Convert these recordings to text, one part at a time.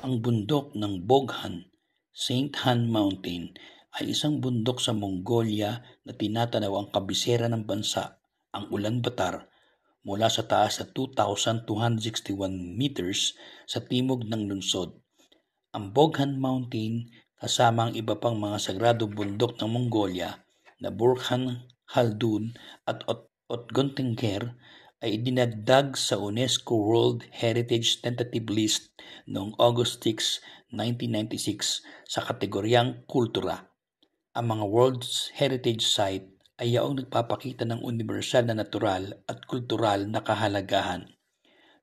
Ang bundok ng Boghan, Saint Han Mountain, ay isang bundok sa Mongolia na tinatanaw ang kabisera ng bansa, ang Ulaanbaatar, mula sa taas sa 2,261 meters sa timog ng lungsod. Ang Boghan Mountain, kasama ang iba pang mga sagradong bundok ng Mongolia na Burkhan Khaldun at Otgontenger, ay idinagdag sa UNESCO World Heritage Tentative List noong August 6, 1996 sa kategoryang Kultura. Ang mga World Heritage Site ay yaong nagpapakita ng universal na natural at kultural na kahalagahan.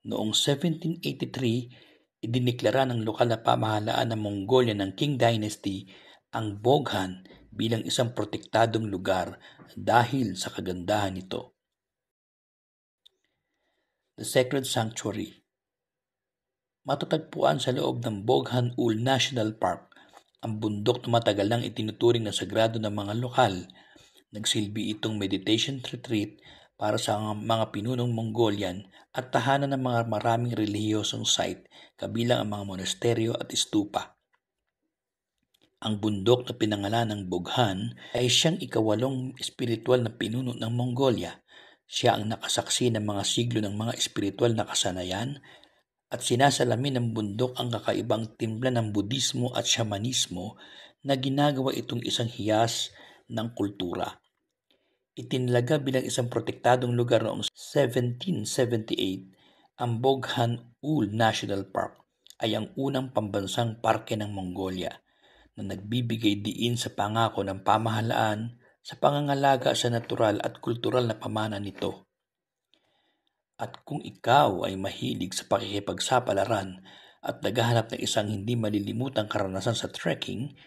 Noong 1783, idineklara ng lokal na pamahalaan ng Mongolia ng Qing Dynasty ang Boghan bilang isang protektadong lugar dahil sa kagandahan nito. The Sacred Sanctuary. Matatagpuan sa loob ng Boghan Ul National Park, ang bundok na matagal nang itinuturing na sagrado ng mga lokal. Nagsilbi itong meditation retreat para sa mga pinunong Mongolian at tahanan ng mga maraming relihiyosong site kabilang ang mga monasteryo at stupa. Ang bundok na pinangalan ng Boghan ay siyang ikawalong espiritual na pinuno ng Mongolia. Siya ang nakasaksi ng mga siglo ng mga espiritual na kasanayan at sinasalamin ng bundok ang kakaibang timbla ng Budismo at Shamanismo na ginagawa itong isang hiyas ng kultura. Itinalaga bilang isang protektadong lugar noong 1778, ang Boghan Ul National Park ay ang unang pambansang parke ng Mongolia na nagbibigay diin sa pangako ng pamahalaan sa pangangalaga sa natural at kultural na pamana nito. At kung ikaw ay mahilig sa pakikipagsapalaran at naghahanap ng isang hindi malilimutang karanasan sa trekking,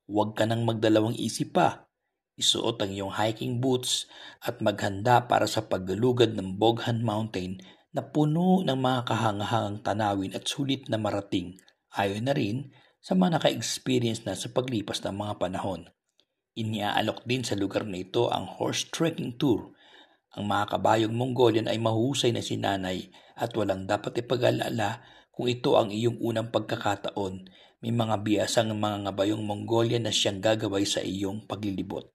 huwag ka nang magdalawang isip pa. Isuot ang iyong hiking boots at maghanda para sa paggalugad ng Boghan Mountain na puno ng mga kahangahangang tanawin at sulit na marating, ayon na rin sa mga naka-experience na sa paglipas ng mga panahon. Iniaalok din sa lugar na ito ang horse trekking tour. Ang mga kabayong Mongolian ay mahusay na sinanay at walang dapat ipag-alala kung ito ang iyong unang pagkakataon. May mga biyasang mga ngabayong Mongolian na siyang gagaway sa iyong paglilibot.